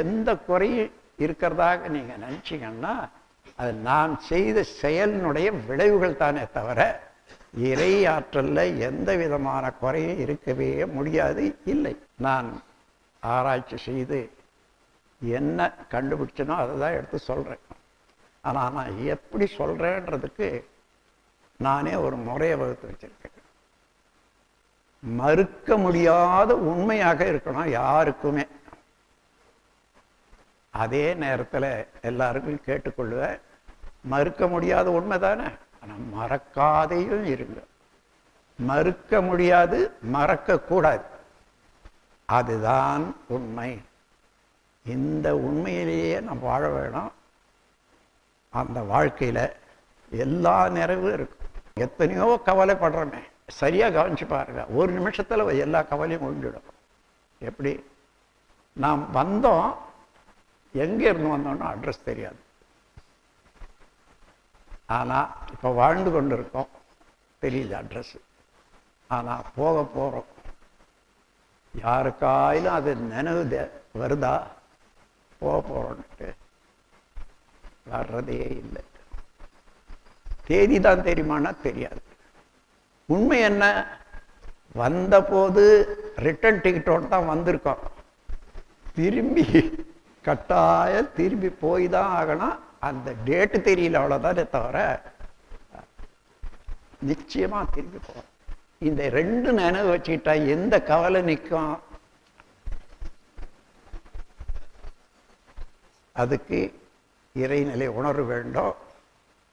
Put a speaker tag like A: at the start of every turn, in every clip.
A: எந்த குறையும் இருக்கிறதாக நீங்கள் நினச்சிங்கன்னா அது நான் செய்த செயலினுடைய விளைவுகள் தானே தவிர இறை ஆற்றலில் எந்த விதமான குறையும் இருக்கவே முடியாது. இல்லை, நான் ஆராய்ச்சி செய்து என்ன கண்டுபிடிச்சனோ அதை தான் எடுத்து சொல்கிறேன். ஆனால் நான் எப்படி சொல்கிறேன்றதுக்கு நானே ஒரு முறையை வகுத்து வச்சுருக்கேன். மறுக்க முடியாத உண்மையாக இருக்கணும் யாருக்குமே. அதே நேரத்தில் எல்லாருக்கும் கேட்டுக்கொள்வேன், மறுக்க முடியாத உண்மை தானே, ஆனால் மறக்காதையும் இருங்க. மறுக்க முடியாது, மறக்கக்கூடாது. அதுதான் உண்மை. இந்த உண்மையிலேயே நான் வாழ வேணும். அந்த வாழ்க்கையில் எல்லா நிறைவும் இருக்கும். எத்தனையோ கவலைப்படுறோமே, சரியாக கவனிச்சு பாருங்க, ஒரு நிமிஷத்தில் எல்லா கவலையும் ஒழிஞ்சிடும். எப்படி நாம் வந்தோம், எங்கே இருந்து வந்தோம்னா அட்ரஸ் தெரியாது. ஆனால் இப்போ வாழ்ந்து கொண்டு இருக்கோம், தெரியுது அட்ரஸ்ஸு. ஆனால் போக போகிறோம், யாருக்காயிலும் அது நினைவு வருதா போக போகிறோன்ட்டு? வர்றதே இல்லை. தேதி தான் தெரியுமானா தெரியாது. உண்மை என்ன, வந்தபோது ரிட்டர்ன் டிக்கெட்டோடு தான் வந்திருக்கோம். திரும்பி கட்டாயம் திரும்பி போய் தான் ஆகணும். அந்த டேட்டு தெரியல, அவ்வளோதானே தவிர நிச்சயமாக திரும்பி போகிறோம். இந்த ரெண்டு நினைவு வச்சுக்கிட்டா எந்த கவலை நிற்கும்? அதுக்கு இறைநிலை உணர்வு வேண்டும்.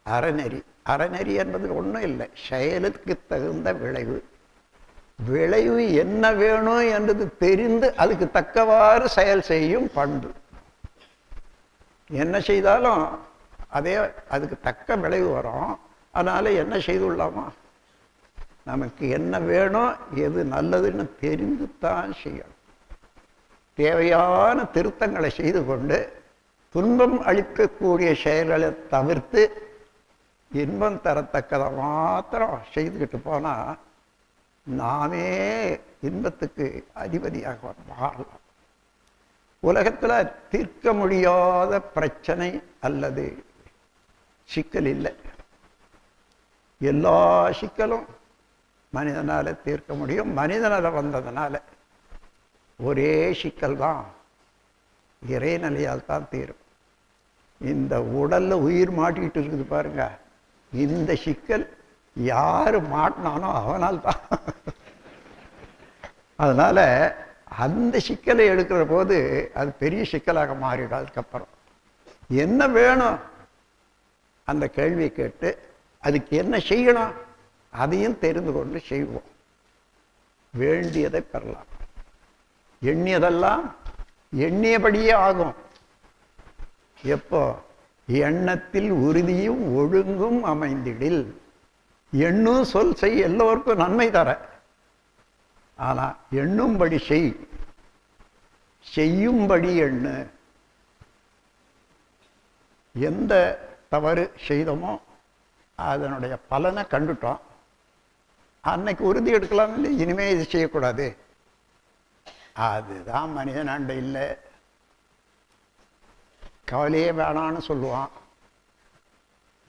A: அறநெறி, அறநெறி என்பது ஒன்றும் இல்லை, செயலுக்கு தகுந்த விளைவு. விளைவு என்ன வேணும் என்றது தெரிந்து அதுக்கு தக்கவாறு செயல் செய்யும் பண்பு. என்ன செய்தாலும் அதே அதுக்கு தக்க விளைவு வரும். அதனால என்ன செய்துள்ளாமா, நமக்கு என்ன வேணும், எது நல்லதுன்னு தெரிந்து தான் செய்யணும். தேவையான திருத்தங்களை செய்து கொண்டு துன்பம் அளிக்கக்கூடிய செயல்களை தவிர்த்து இன்பம் தரத்தக்கதை மாத்திரம் செய்துக்கிட்டு போனால் நாமே இன்பத்துக்கு அதிபதியாக மாறலாம். உலகத்தில் தீர்க்க முடியாத பிரச்சனை அல்லது சிக்கல் இல்லை. எல்லா சிக்கலும் மனிதனால் தீர்க்க முடியும். மனிதனால் வந்ததுனால ஒரே சிக்கல் தான், இறைநிலையால் தான் தீரும். இந்த உடல்ல உயிர் மாட்டிக்கிட்டு இருக்குது பாருங்க, இந்த சிக்கல் யாரு மாட்டினானோ அவனால் தான். அதனால அந்த சிக்கலை எடுக்கிற போது அது பெரிய சிக்கலாக மாறிடும். அதுக்கப்புறம் என்ன வேணும் அந்த கேள்வியை கேட்டு அதுக்கு என்ன செய்யணும் அதையும் தெரிந்து கொண்டு செய்வோம். வேண்டியதை பெறலாம். எண்ணியதெல்லாம் எண்ணியபடியே ஆகும். எப்போ? எண்ணத்தில் உறுதியும் ஒழுங்கும் அமைந்திடில். எண்ணும் சொல் செய் எல்லோருக்கும் நன்மை தர. ஆனா எண்ணும்படி செய், செய்யும்படி எண்ணு. எந்த தவறு செய்தோமோ அதனுடைய பலனை கண்டுட்டோம், அன்னைக்கு உறுதி எடுக்கலாம் இல்லை, இனிமே இது செய்யக்கூடாது. அதுதான் மனிதனாண்ட இல்லை. கவலையே வேணான்னு சொல்லுவான்.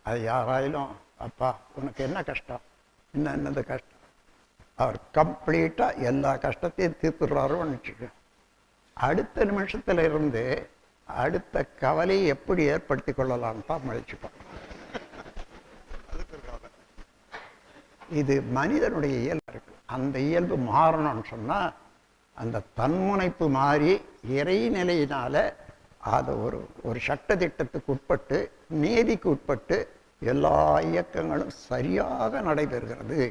A: அது யாராயிலும், அப்பா உனக்கு என்ன கஷ்டம், என்னது கஷ்டம், அவர் கம்ப்ளீட்டாக எல்லா கஷ்டத்தையும் தீர்த்துடுறாருன்னு வச்சுக்க. அடுத்த நிமிஷத்துல இருந்து அடுத்த கவலையை எப்படி ஏற்படுத்தி கொள்ளலான்னு தான் முயற்சிப்பான். இது மனிதனுடைய இயல்பு இருக்கு. அந்த இயல்பு மாறணும்னு சொன்னால் அந்த தன்முனைப்பு மாறி இறைநிலையினால அதை ஒரு சட்ட திட்டத்துக்கு உட்பட்டு, நீதிக்கு உட்பட்டு எல்லா இயக்கங்களும் சரியாக நடைபெறுகிறது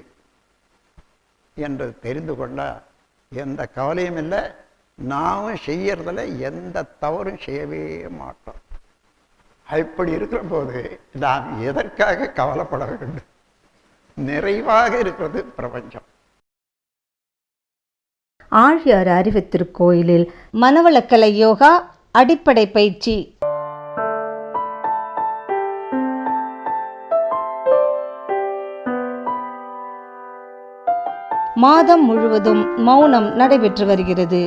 A: என்று தெரிந்து கொண்டால் எந்த கவலையும் இல்லை. நாமும் செய்யறதுல எந்த தவறும் செய்யவே மாட்டோம். அப்படி இருக்கிற போது நாம் எதற்காக கவலைப்பட வேண்டும்? நிறைவாக இருக்கிறது பிரபஞ்சம்.
B: ஆழியார் அறிவு திருக்கோயிலில் மனவளக்கலை யோகா அடிப்படை பயிற்சி. மாதம் முழுவதும் மௌனம் நடைபெற்று வருகிறது.